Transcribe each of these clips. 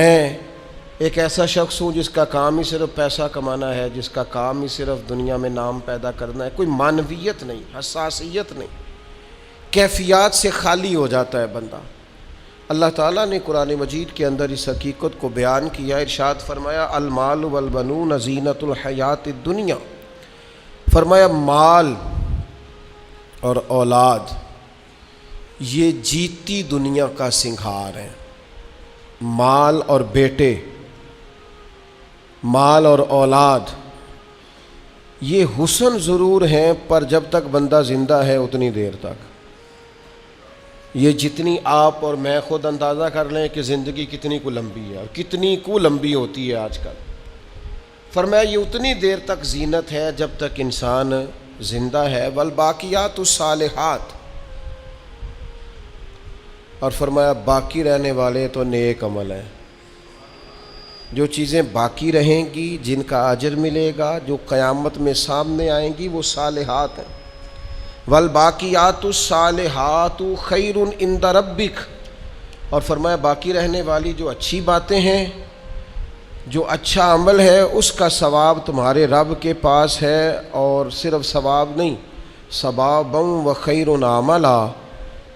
میں ایک ایسا شخص ہوں جس کا کام ہی صرف پیسہ کمانا ہے، جس کا کام ہی صرف دنیا میں نام پیدا کرنا ہے، کوئی معنویت نہیں، حساسیت نہیں، کیفیات سے خالی ہو جاتا ہے بندہ۔ اللہ تعالیٰ نے قرآن مجید کے اندر اس حقیقت کو بیان کیا، ارشاد فرمایا المال والبنون زینت الحیات الدنیا، فرمایا مال اور اولاد یہ جیتی دنیا کا سنگھار ہے۔ مال اور بیٹے، مال اور اولاد یہ حسن ضرور ہیں، پر جب تک بندہ زندہ ہے اتنی دیر تک۔ یہ جتنی آپ اور میں خود اندازہ کر لیں کہ زندگی کتنی کو لمبی ہے اور کتنی کو لمبی ہوتی ہے آج کل، فرمایا یہ اتنی دیر تک زینت ہے جب تک انسان زندہ ہے۔ والباقیات الصالحات، اور فرمایا باقی رہنے والے تو نیک عمل ہیں، جو چیزیں باقی رہیں گی، جن کا اجر ملے گا، جو قیامت میں سامنے آئیں گی، وہ صالحات ہیں۔ والباقیات الصالحات خیر عند ربک، اور فرمایا باقی رہنے والی جو اچھی باتیں ہیں، جو اچھا عمل ہے، اس کا ثواب تمہارے رب کے پاس ہے، اور صرف ثواب نہیں، ثوابا و خیر عملا،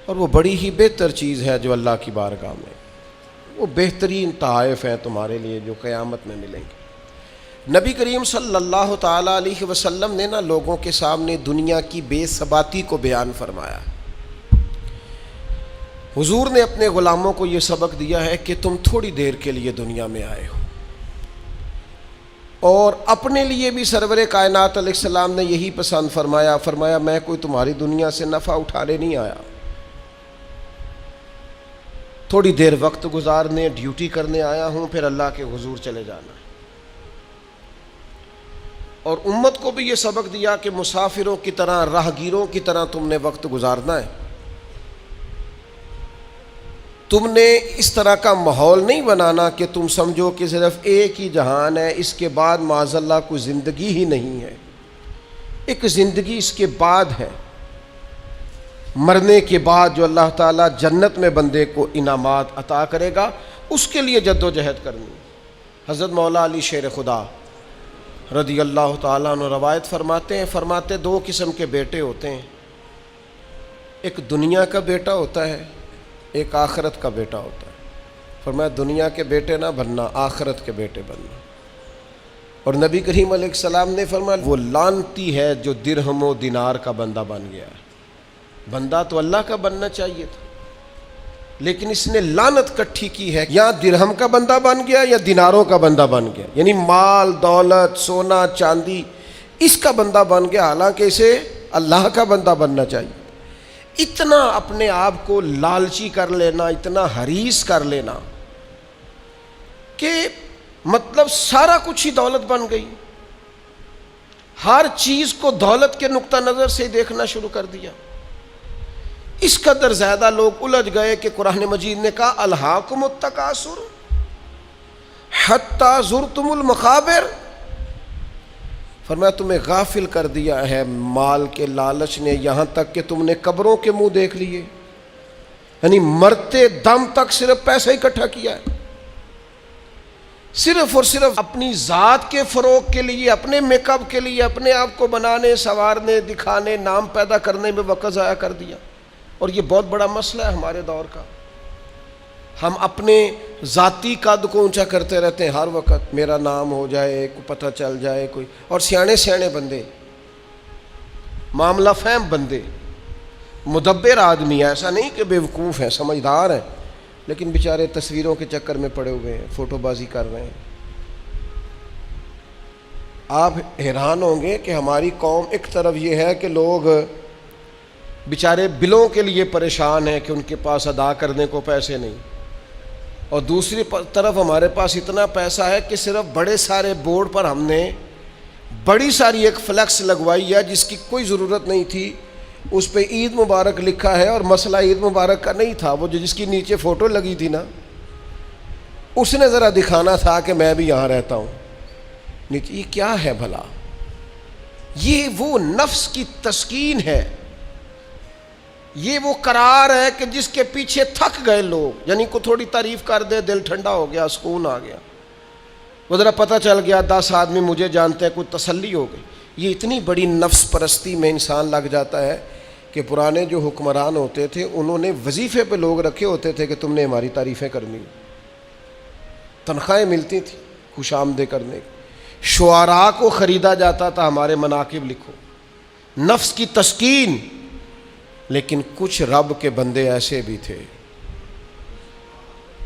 اور وہ بڑی ہی بہتر چیز ہے جو اللہ کی بارگاہ میں، وہ بہترین تحائف ہیں تمہارے لیے جو قیامت میں ملیں گے۔ نبی کریم صلی اللہ تعالیٰ علیہ وسلم نے لوگوں کے سامنے دنیا کی بے ثباتی کو بیان فرمایا۔ حضور نے اپنے غلاموں کو یہ سبق دیا ہے کہ تم تھوڑی دیر کے لیے دنیا میں آئے ہو، اور اپنے لیے بھی سرور کائنات علیہ السلام نے یہی پسند فرمایا، فرمایا میں کوئی تمہاری دنیا سے نفع اٹھانے نہیں آیا، تھوڑی دیر وقت گزارنے، ڈیوٹی کرنے آیا ہوں، پھر اللہ کے حضور چلے جانا ہے۔ اور امت کو بھی یہ سبق دیا کہ مسافروں کی طرح، راہگیروں کی طرح تم نے وقت گزارنا ہے۔ تم نے اس طرح کا ماحول نہیں بنانا کہ تم سمجھو کہ صرف ایک ہی جہان ہے، اس کے بعد معاذ اللہ کوئی زندگی ہی نہیں ہے۔ ایک زندگی اس کے بعد ہے، مرنے کے بعد جو اللہ تعالیٰ جنت میں بندے کو انعامات عطا کرے گا، اس کے لیے جد و جہد کرنی۔ حضرت مولا علی شیر خدا رضی اللہ تعالیٰ عنہ روایت فرماتے ہیں، فرماتے دو قسم کے بیٹے ہوتے ہیں، ایک دنیا کا بیٹا ہوتا ہے، ایک آخرت کا بیٹا ہوتا ہے۔ فرمایا دنیا کے بیٹے نہ بننا، آخرت کے بیٹے بننا۔ اور نبی کریم علیہ السلام نے فرمایا وہ لعنتی ہے جو درہم و دینار کا بندہ بن گیا ہے۔ بندہ تو اللہ کا بننا چاہیے تھا، لیکن اس نے لعنت کٹھی کی ہے، یا درہم کا بندہ بن گیا یا دیناروں کا بندہ بن گیا، یعنی مال دولت سونا چاندی اس کا بندہ بن گیا، حالانکہ اسے اللہ کا بندہ بننا چاہیے۔ اتنا اپنے آپ کو لالچی کر لینا، اتنا حریص کر لینا کہ مطلب سارا کچھ ہی دولت بن گئی، ہر چیز کو دولت کے نقطہ نظر سے دیکھنا شروع کر دیا۔ اس قدر زیادہ لوگ الجھ گئے کہ قرآن مجید نے کہا الہاکم التکاثر حتی زرتم المقابر، فرمایا تمہیں غافل کر دیا ہے مال کے لالچ نے، یہاں تک کہ تم نے قبروں کے منہ دیکھ لیے، یعنی مرتے دم تک صرف پیسہ اکٹھا کیا ہے، صرف اور صرف اپنی ذات کے فروغ کے لیے، اپنے میک اپ کے لیے، اپنے آپ کو بنانے سنوارنے دکھانے نام پیدا کرنے میں وقت ضائع کر دیا۔ اور یہ بہت بڑا مسئلہ ہے ہمارے دور کا، ہم اپنے ذاتی قد کو اونچا کرتے رہتے ہیں ہر وقت، میرا نام ہو جائے، کو پتہ چل جائے کوئی، اور سیانے سیانے بندے، معاملہ فہم بندے، مدبر آدمی، ایسا نہیں کہ بیوقوف ہیں، سمجھدار ہیں، لیکن بیچارے تصویروں کے چکر میں پڑے ہوئے ہیں، فوٹو بازی کر رہے ہیں۔ آپ حیران ہوں گے کہ ہماری قوم ایک طرف یہ ہے کہ لوگ بیچارے بلوں کے لیے پریشان ہیں کہ ان کے پاس ادا کرنے کو پیسے نہیں، اور دوسری طرف ہمارے پاس اتنا پیسہ ہے کہ صرف بڑے سارے بورڈ پر ہم نے بڑی ساری ایک فلیکس لگوائی ہے جس کی کوئی ضرورت نہیں تھی، اس پہ عید مبارک لکھا ہے، اور مسئلہ عید مبارک کا نہیں تھا، وہ جس کی نیچے فوٹو لگی تھی نا، اس نے ذرا دکھانا تھا کہ میں بھی یہاں رہتا ہوں نیچے۔ یہ کیا ہے بھلا؟ یہ وہ نفس کی تسکین ہے یہ وہ قرار ہے کہ جس کے پیچھے تھک گئے لوگ، یعنی کو تھوڑی تعریف کر دے دل ٹھنڈا ہو گیا، سکون آ گیا، وہ ذرا پتہ چل گیا 10 آدمی مجھے جانتے ہیں، کوئی تسلی ہو گئی۔ یہ اتنی بڑی نفس پرستی میں انسان لگ جاتا ہے کہ پرانے جو حکمران ہوتے تھے انہوں نے وظیفے پہ لوگ رکھے ہوتے تھے کہ تم نے ہماری تعریفیں کرنی، تنخواہیں ملتی تھیں خوش آمدید کرنے کی، شعراء کو خریدا جاتا تھا ہمارے مناقب لکھو، نفس کی تسکین۔ لیکن کچھ رب کے بندے ایسے بھی تھے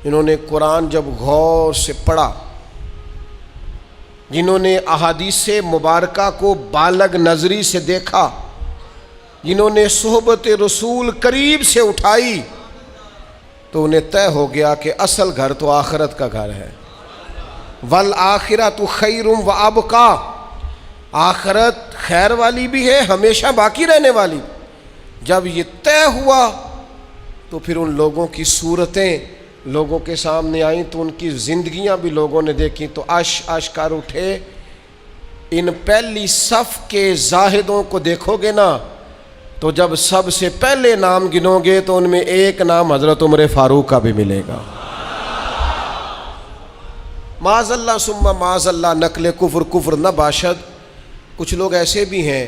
جنہوں نے قرآن جب غور سے پڑھا، جنہوں نے احادیث مبارکہ کو بالغ نظری سے دیکھا، جنہوں نے صحبت رسول قریب سے اٹھائی، تو انہیں طے ہو گیا کہ اصل گھر تو آخرت کا گھر ہے۔ والآخرۃ خیر وابقیٰ، آخرت خیر والی بھی ہے، ہمیشہ باقی رہنے والی۔ جب یہ طے ہوا تو پھر ان لوگوں کی صورتیں لوگوں کے سامنے آئیں، تو ان کی زندگیاں بھی لوگوں نے دیکھی، تو عش کر اٹھے۔ ان پہلی صف کے زاہدوں کو دیکھو گے نا، تو جب سب سے پہلے نام گنو گے تو ان میں ایک نام حضرت عمر فاروق کا بھی ملے گا۔ معاذ اللہ ثم معاذ اللہ، نقل کفر نہ باشد۔ کچھ لوگ ایسے بھی ہیں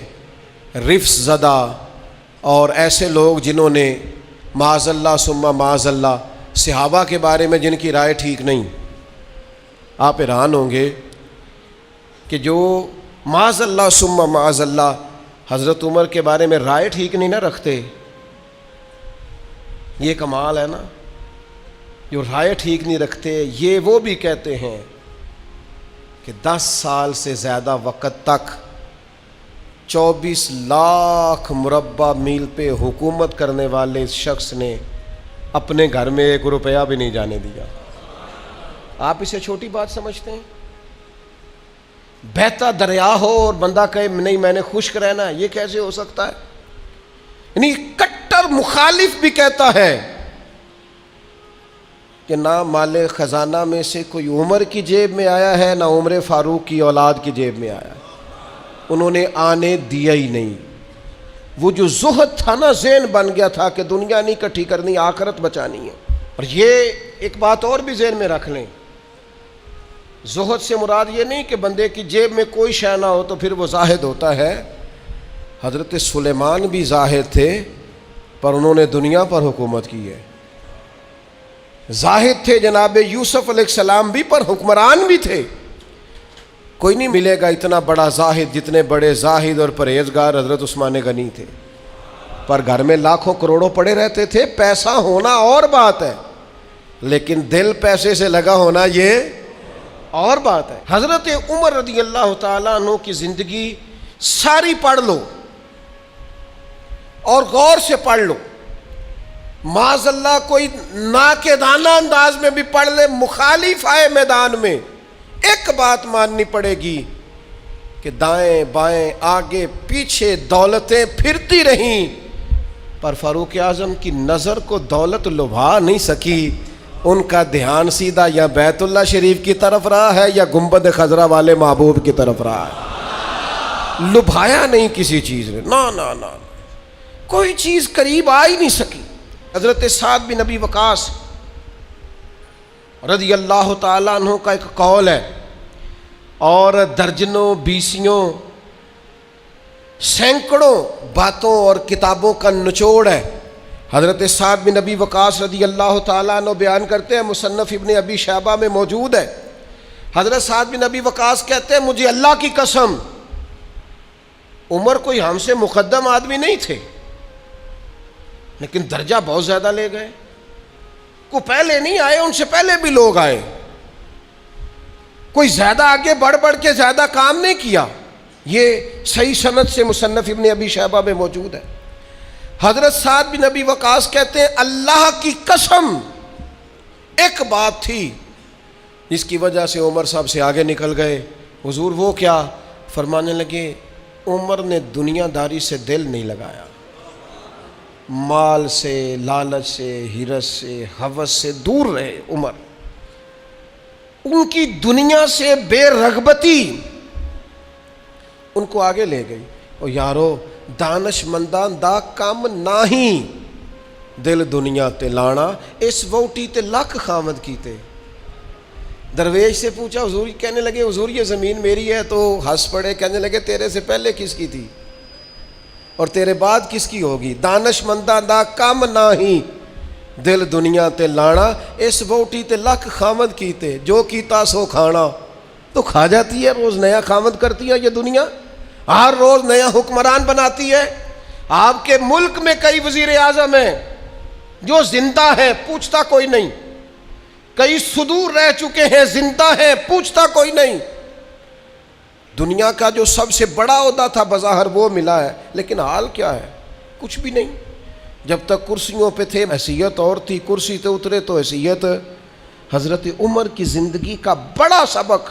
رفس زدہ، اور ایسے لوگ جنہوں نے معاذ اللہ ثم معاذ اللہ صحابہ کے بارے میں جن کی رائے ٹھیک نہیں۔ آپ حیران ہوں گے کہ جو معاذ اللہ ثم معاذ اللہ حضرت عمر کے بارے میں رائے ٹھیک نہیں نہ رکھتے، یہ کمال ہے نا، جو رائے ٹھیک نہیں رکھتے۔ یہ وہ بھی کہتے ہیں کہ 10 سال سے زیادہ وقت تک 24 لاکھ مربع میل پہ حکومت کرنے والے اس شخص نے اپنے گھر میں 1 روپیہ بھی نہیں جانے دیا۔ آپ اسے چھوٹی بات سمجھتے ہیں؟ بہتا دریا ہو اور بندہ کہے نہیں میں نے خشک رہنا ہے، یہ کیسے ہو سکتا ہے؟ یعنی کٹر مخالف بھی کہتا ہے کہ نہ مال خزانہ میں سے کوئی عمر کی جیب میں آیا ہے، نہ عمر فاروق کی اولاد کی جیب میں آیا ہے، انہوں نے آنے دیا ہی نہیں۔ وہ جو زہد تھا نا، ذہن بن گیا تھا کہ دنیا نہیں کٹھی کرنی، آخرت بچانی ہے۔ اور یہ ایک بات اور بھی ذہن میں رکھ لیں، زہد سے مراد یہ نہیں کہ بندے کی جیب میں کوئی شے نہ ہو تو پھر وہ زاہد ہوتا ہے۔ حضرت سلیمان بھی زاہد تھے، پر انہوں نے دنیا پر حکومت کی ہے۔ زاہد تھے جناب یوسف علیہ السلام بھی، پر حکمران بھی تھے۔ کوئی نہیں ملے گا اتنا بڑا زاہد جتنے بڑے زاہد اور پرہیزگار حضرت عثمان غنی تھے، پر گھر میں لاکھوں کروڑوں پڑے رہتے تھے۔ پیسہ ہونا اور بات ہے، لیکن دل پیسے سے لگا ہونا یہ اور بات ہے۔ حضرت عمر رضی اللہ تعالیٰ عنہ کی زندگی ساری پڑھ لو اور غور سے پڑھ لو، معاذ اللہ کوئی ناقدانہ انداز میں بھی پڑھ لے، مخالف آئے میدان میں، ایک بات ماننی پڑے گی کہ دائیں بائیں آگے پیچھے دولتیں پھرتی رہیں، پر فاروق اعظم کی نظر کو دولت لبھا نہیں سکی۔ ان کا دھیان سیدھا یا بیت اللہ شریف کی طرف رہا ہے یا گنبد خضرا والے محبوب کی طرف رہا ہے، لبھایا نہیں کسی چیز نے، نہ کوئی چیز قریب آ ہی نہیں سکی۔ حضرت سعد بن ابی وقاص رضی اللہ تعالیٰ عنہ کا ایک قول ہے، اور درجنوں بیسیوں سینکڑوں باتوں اور کتابوں کا نچوڑ ہے۔ حضرت سعد بن ابی وقاص رضی اللہ تعالیٰ عنہ بیان کرتے ہیں، مصنف ابن ابی شیبہ میں موجود ہے۔ حضرت سعد بن ابی وقاص کہتے ہیں مجھے اللہ کی قسم، عمر کوئی ہم سے مقدم آدمی نہیں تھے، لیکن درجہ بہت زیادہ لے گئے۔ کو پہلے نہیں آئے، ان سے پہلے بھی لوگ آئے، کوئی زیادہ آگے بڑھ کے زیادہ کام نہیں کیا۔ یہ صحیح سند سے مصنف ابن ابی شیبہ میں موجود ہے۔ حضرت سعد بن ابی وقاص کہتے ہیں اللہ کی قسم ایک بات تھی جس کی وجہ سے عمر صاحب سے آگے نکل گئے۔ حضور وہ کیا؟ فرمانے لگے عمر نے دنیا داری سے دل نہیں لگایا، مال سے، لالچ سے، حرص سے، ہوس سے دور رہے عمر۔ ان کی دنیا سے بے رغبتی ان کو آگے لے گئی۔ اور یارو دانش مندان دا کام نہیں، دل دنیا تے لانا، اس ووٹی تے لکھ خامد کیتے۔ درویش سے پوچھا، حضور کہنے لگے حضور یہ زمین میری ہے، تو ہنس پڑے، کہنے لگے تیرے سے پہلے کس کی تھی اور تیرے بعد کس کی ہوگی؟ دانش مندہ دا کم نہیں، دل دنیا تے لانا، اس ووٹی تے لکھ خامد کیتے، جو کیتا سو کھانا۔ تو کھا جاتی ہے، روز نیا خامد کرتی ہے یہ دنیا، ہر روز نیا حکمران بناتی ہے۔ آپ کے ملک میں کئی وزیر اعظم ہیں جو زندہ ہے، پوچھتا کوئی نہیں، کئی صدور رہ چکے ہیں، زندہ ہیں، پوچھتا کوئی نہیں۔ دنیا کا جو سب سے بڑا عہدہ تھا بظاہر وہ ملا ہے، لیکن حال کیا ہے؟ کچھ بھی نہیں۔ جب تک کرسیوں پہ تھے حیثیت اور تھی، کرسی سے اترے تو حیثیت۔ حضرت عمر کی زندگی کا بڑا سبق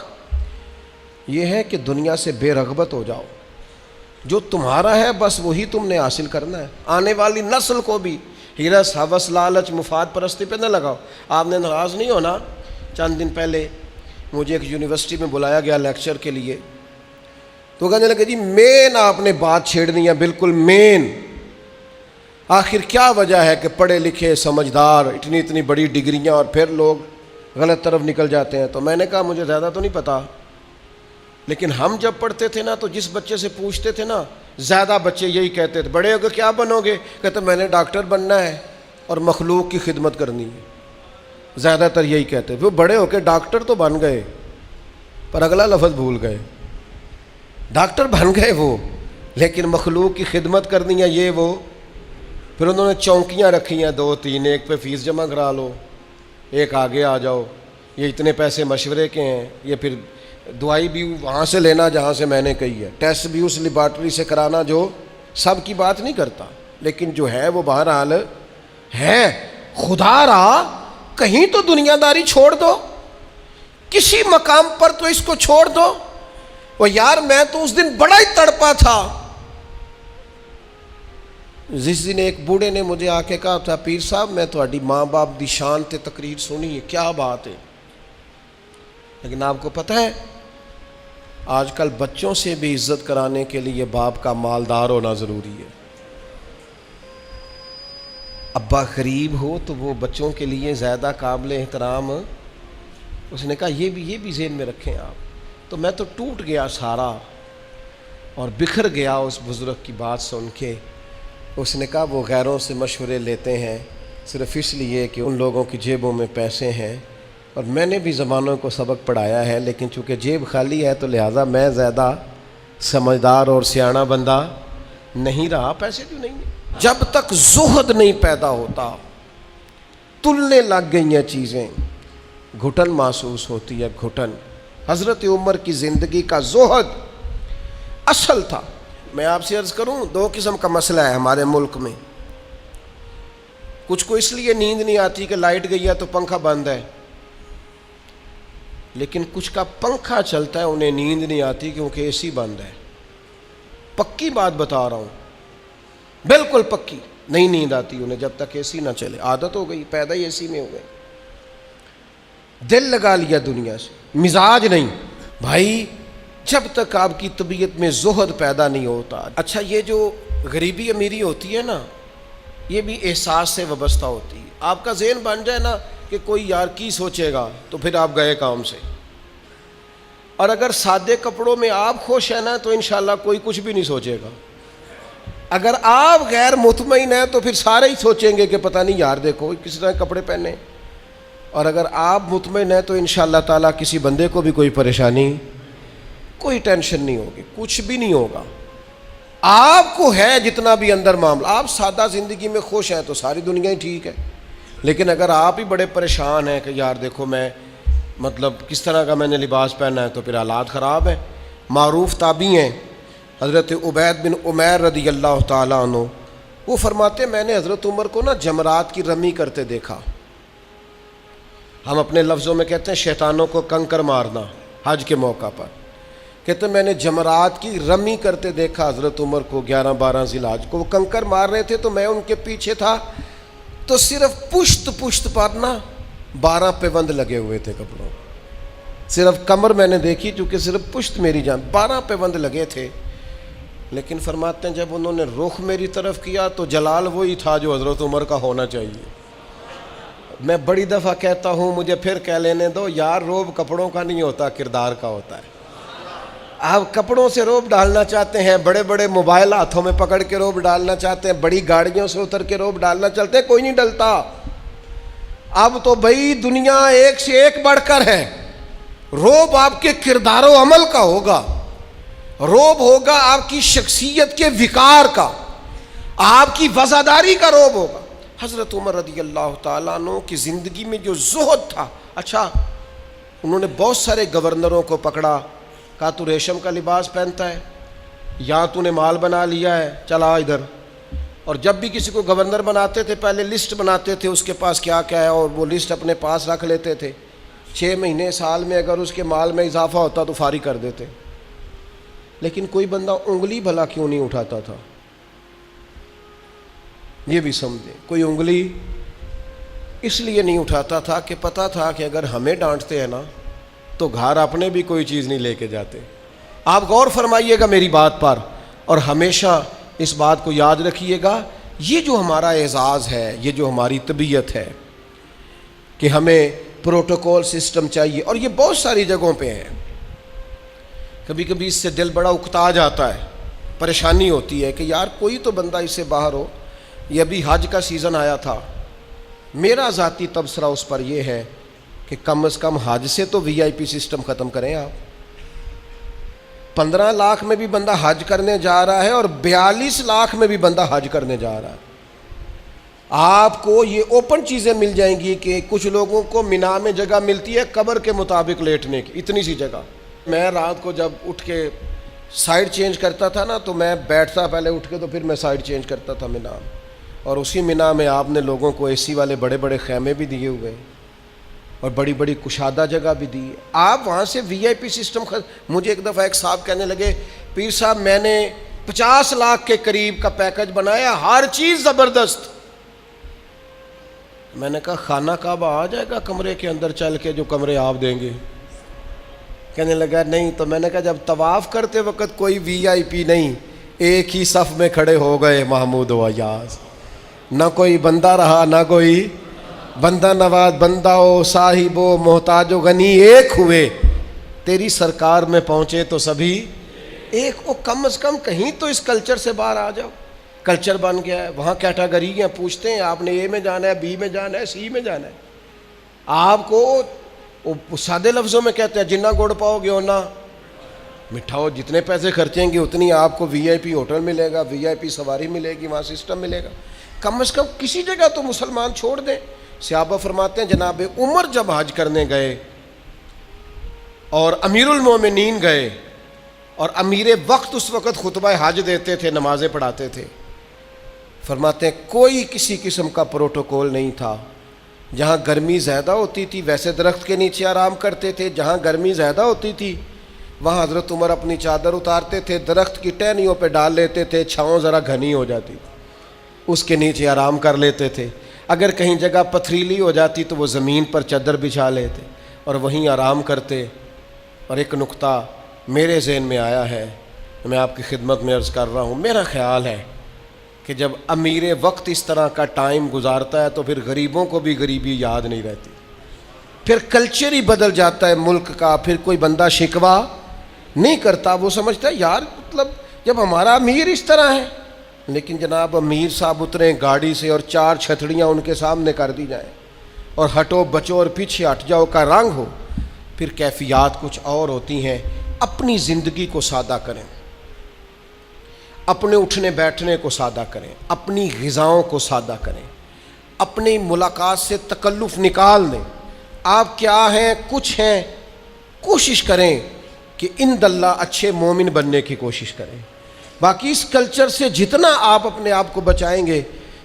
یہ ہے کہ دنیا سے بے رغبت ہو جاؤ، جو تمہارا ہے بس وہی تم نے حاصل کرنا ہے۔ آنے والی نسل کو بھی ہرس، ہوس، لالچ، مفاد پرستی پہ نہ لگاؤ۔ آپ نے ناراض نہیں ہونا، چند دن پہلے مجھے ایک یونیورسٹی میں بلایا گیا لیکچر کے لیے، تو کہنے لگے جی مین آپ نے بات چھیڑنی ہے، بالکل مین۔ آخر کیا وجہ ہے کہ پڑھے لکھے سمجھدار اتنی بڑی ڈگریاں اور پھر لوگ غلط طرف نکل جاتے ہیں؟ تو میں نے کہا مجھے زیادہ تو نہیں پتا، لیکن ہم جب پڑھتے تھے نا تو جس بچے سے پوچھتے تھے نا، زیادہ بچے یہی کہتے تھے بڑے ہو کے کیا بنو گے؟ کہتے میں نے ڈاکٹر بننا ہے اور مخلوق کی خدمت کرنی ہے۔ زیادہ تر یہی کہتے، وہ بڑے ہو کے ڈاکٹر تو بن گئے پر اگلا لفظ بھول گئے۔ ڈاکٹر بن گئے وہ، لیکن مخلوق کی خدمت کرنی ہے یہ وہ۔ پھر انہوں نے چونکیاں رکھی ہیں 2-3، ایک پہ فیس جمع کرا لو، ایک آگے آ جاؤ، یہ اتنے پیسے مشورے کے ہیں، یہ پھر دوائی بھی وہاں سے لینا جہاں سے میں نے کہی ہے، ٹیسٹ بھی اس لیبارٹری سے کرانا جو سب کی بات نہیں کرتا، لیکن جو ہے وہ بہرحال ہے۔ خدا را کہیں تو دنیا داری چھوڑ دو، کسی مقام پر تو اس کو چھوڑ دو۔ وہ یار میں تو اس دن بڑا ہی تڑپا تھا، جس دن ایک بوڑھے نے مجھے آ کے کہا تھا پیر صاحب میں تہاڈی ماں باپ دی شان تے تقریر سنی ہے، کیا بات ہے، لیکن آپ کو پتہ ہے آج کل بچوں سے بھی عزت کرانے کے لیے باپ کا مالدار ہونا ضروری ہے۔ ابا غریب ہو تو وہ بچوں کے لیے زیادہ قابل احترام۔ اس نے کہا یہ بھی ذہن میں رکھیں آپ۔ تو میں تو ٹوٹ گیا سارا اور بکھر گیا اس بزرگ کی بات سن کے۔ اس نے کہا وہ غیروں سے مشورے لیتے ہیں صرف اس لیے کہ ان لوگوں کی جیبوں میں پیسے ہیں، اور میں نے بھی زمانوں کو سبق پڑھایا ہے، لیکن چونکہ جیب خالی ہے تو لہٰذا میں زیادہ سمجھدار اور سیاںا بندہ نہیں رہا۔ پیسے کیوں نہیں ہیں؟ جب تک زہد نہیں پیدا ہوتا، تلنے لگ گئی ہیں چیزیں، گھٹن محسوس ہوتی ہے، گھٹن۔ حضرت عمر کی زندگی کا زہد اصل تھا۔ میں آپ سے عرض کروں 2 قسم کا مسئلہ ہے ہمارے ملک میں۔ کچھ کو اس لیے نیند نہیں آتی کہ لائٹ گئی ہے تو پنکھا بند ہے، لیکن کچھ کا پنکھا چلتا ہے انہیں نیند نہیں آتی کیونکہ اے سی بند ہے۔ پکی بات بتا رہا ہوں، بالکل پکی، نہیں نیند آتی انہیں جب تک اے سی نہ چلے۔ عادت ہو گئی، پیدا ہی اے سی میں ہو گئے، دل لگا لیا دنیا سے، مزاج نہیں۔ بھائی جب تک آپ کی طبیعت میں زہد پیدا نہیں ہوتا۔ اچھا یہ جو غریبی امیری ہوتی ہے نا، یہ بھی احساس سے وابستہ ہوتی ہے۔ آپ کا ذہن بن جائے نا کہ کوئی یار کی سوچے گا تو پھر آپ گئے کام سے۔ اور اگر سادے کپڑوں میں آپ خوش ہیں نا تو انشاءاللہ کوئی کچھ بھی نہیں سوچے گا۔ اگر آپ غیر مطمئن ہیں تو پھر سارے ہی سوچیں گے کہ پتہ نہیں یار دیکھو کس طرح کپڑے پہنے۔ اور اگر آپ مطمئن ہیں تو انشاءاللہ تعالیٰ کسی بندے کو بھی کوئی پریشانی، کوئی ٹینشن نہیں ہوگی، کچھ بھی نہیں ہوگا۔ آپ کو ہے جتنا بھی اندر معاملہ، آپ سادہ زندگی میں خوش ہیں تو ساری دنیا ہی ٹھیک ہے۔ لیکن اگر آپ ہی بڑے پریشان ہیں کہ یار دیکھو میں مطلب کس طرح کا میں نے لباس پہنا ہے، تو پھر حالات خراب ہیں۔ معروف تابعی ہیں حضرت عبید بن عمیر رضی اللہ تعالیٰ عنہ، وہ فرماتے میں نے حضرت عمر کو نا جمرات کی رمی کرتے دیکھا۔ ہم اپنے لفظوں میں کہتے ہیں شیطانوں کو کنکر مارنا حج کے موقع پر، کہتے ہیں میں نے جمرات کی رمی کرتے دیکھا حضرت عمر کو 11-12 ذی الحج کو، وہ کنکر مار رہے تھے تو میں ان کے پیچھے تھا، تو صرف پشت پر نا 12 پیوند لگے ہوئے تھے کپڑوں، صرف کمر میں نے دیکھی چونکہ صرف پشت میری جان 12 پیوند لگے تھے۔ لیکن فرماتے ہیں جب انہوں نے رخ میری طرف کیا تو جلال وہی تھا جو حضرت عمر کا ہونا چاہیے۔ میں بڑی دفعہ کہتا ہوں، مجھے پھر کہہ لینے دو، یار روب کپڑوں کا نہیں ہوتا، کردار کا ہوتا ہے۔ آپ کپڑوں سے روب ڈالنا چاہتے ہیں، بڑے بڑے موبائل ہاتھوں میں پکڑ کے روب ڈالنا چاہتے ہیں، بڑی گاڑیوں سے اتر کے روب ڈالنا چلتے ہیں، کوئی نہیں ڈلتا۔ اب تو بھئی دنیا ایک سے ایک بڑھ کر ہے۔ روب آپ کے کردار و عمل کا ہوگا، روب ہوگا آپ کی شخصیت کے وقار کا، آپ کی وفاداری کا روب ہوگا۔ حضرت عمر رضی اللہ تعالیٰ عنہ کی زندگی میں جو زہد تھا، اچھا انہوں نے بہت سارے گورنروں کو پکڑا، کہا تو ریشم کا لباس پہنتا ہے، یا تو نے مال بنا لیا ہے، چلا ادھر۔ اور جب بھی کسی کو گورنر بناتے تھے پہلے لسٹ بناتے تھے اس کے پاس کیا کیا ہے، اور وہ لسٹ اپنے پاس رکھ لیتے تھے۔ 6 مہینے سال میں اگر اس کے مال میں اضافہ ہوتا تو فارغ کر دیتے۔ لیکن کوئی بندہ انگلی بھلا کیوں نہیں اٹھاتا تھا؟ یہ بھی سمجھے، کوئی انگلی اس لیے نہیں اٹھاتا تھا کہ پتہ تھا کہ اگر ہمیں ڈانٹتے ہیں نا تو گھر اپنے بھی کوئی چیز نہیں لے کے جاتے۔ آپ غور فرمائیے گا میری بات پر، اور ہمیشہ اس بات کو یاد رکھیے گا، یہ جو ہمارا اعزاز ہے، یہ جو ہماری طبیعت ہے کہ ہمیں پروٹوکول سسٹم چاہیے، اور یہ بہت ساری جگہوں پہ ہے۔ کبھی کبھی اس سے دل بڑا اکتا جاتا ہے، پریشانی ہوتی ہے کہ یار کوئی تو بندہ اس سے باہر ہو۔ یہ ابھی حج کا سیزن آیا تھا، میرا ذاتی تبصرہ اس پر یہ ہے کہ کم از کم حج سے تو VIP سسٹم ختم کریں آپ۔ 15 لاکھ میں بھی بندہ حج کرنے جا رہا ہے اور 42 لاکھ میں بھی بندہ حج کرنے جا رہا ہے۔ آپ کو یہ اوپن چیزیں مل جائیں گی کہ کچھ لوگوں کو مینا میں جگہ ملتی ہے قبر کے مطابق لیٹنے کی، اتنی سی جگہ۔ میں رات کو جب اٹھ کے سائڈ چینج کرتا تھا نا تو میں بیٹھتا پہلے اٹھ کے، تو پھر میں سائڈ چینج کرتا تھا مینا میں، اور اسی مینا میں آپ نے لوگوں کو AC والے بڑے بڑے خیمے بھی دیے ہوئے اور بڑی بڑی کشادہ جگہ بھی دی۔ آپ وہاں سے VIP سسٹم مجھے ایک دفعہ ایک صاحب کہنے لگے، پیر صاحب میں نے 50 لاکھ کے قریب کا پیکج بنایا، ہر چیز زبردست۔ میں نے کہا خانہ کعبہ آ جائے گا کمرے کے اندر چل کے جو کمرے آپ دیں گے؟ کہنے لگا نہیں۔ تو میں نے کہا جب طواف کرتے وقت کوئی VIP نہیں، ایک ہی صف میں کھڑے ہو گئے محمود و ایاز، نہ کوئی بندہ رہا نہ کوئی بندہ نواز، بندہ و صاحب و محتاج و غنی ایک ہوئے، تیری سرکار میں پہنچے تو سبھی ایک۔ او کم از کم کہیں تو اس کلچر سے باہر آ جاؤ۔ کلچر بن گیا ہے، وہاں کیٹاگری ہیں، پوچھتے ہیں آپ نے A میں جانا ہے، B میں جانا ہے، C میں جانا ہے۔ آپ کو سادے لفظوں میں کہتے ہیں جنہ گڑ پاؤ گے اتنا میٹھا ہو، جتنے پیسے خرچیں گے اتنی آپ کو VIP ہوٹل ملے گا، VIP سواری ملے گی، وہاں سسٹم ملے گا۔ کم از کم کسی جگہ تو مسلمان چھوڑ دیں۔ صحابہ فرماتے ہیں جناب عمر جب حج کرنے گئے اور امیر المومنین گئے، اور امیر وقت اس وقت خطبہ حج دیتے تھے، نمازیں پڑھاتے تھے، فرماتے ہیں کوئی کسی قسم کا پروٹوکول نہیں تھا۔ جہاں گرمی زیادہ ہوتی تھی ویسے درخت کے نیچے آرام کرتے تھے، جہاں گرمی زیادہ ہوتی تھی وہاں حضرت عمر اپنی چادر اتارتے تھے، درخت کی ٹہنیوں پہ ڈال لیتے تھے، چھاؤں ذرا گھنی ہو جاتی تھی، اس کے نیچے آرام کر لیتے تھے۔ اگر کہیں جگہ پتھریلی ہو جاتی تو وہ زمین پر چادر بچھا لیتے اور وہیں آرام کرتے۔ اور ایک نقطہ میرے ذہن میں آیا ہے، میں آپ کی خدمت میں عرض کر رہا ہوں، میرا خیال ہے کہ جب امیر وقت اس طرح کا ٹائم گزارتا ہے تو پھر غریبوں کو بھی غریبی یاد نہیں رہتی، پھر کلچر ہی بدل جاتا ہے ملک کا، پھر کوئی بندہ شکوہ نہیں کرتا، وہ سمجھتا ہے یار مطلب جب ہمارا امیر اس طرح ہے۔ لیکن جناب امیر صاحب اتریں گاڑی سے اور 4 چھتریاں ان کے سامنے کر دی جائیں اور ہٹو بچو اور پیچھے ہٹ جاؤ کا رنگ ہو، پھر کیفیات کچھ اور ہوتی ہیں۔ اپنی زندگی کو سادہ کریں، اپنے اٹھنے بیٹھنے کو سادہ کریں، اپنی غذاؤں کو سادہ کریں، اپنی ملاقات سے تکلف نکال دیں۔ آپ کیا ہیں، کچھ ہیں، کوشش کریں کہ اند اللہ اچھے مومن بننے کی کوشش کریں۔ باقی اس کلچر سے جتنا آپ اپنے آپ کو بچائیں گے،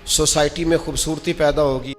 سوسائٹی میں خوبصورتی پیدا ہوگی۔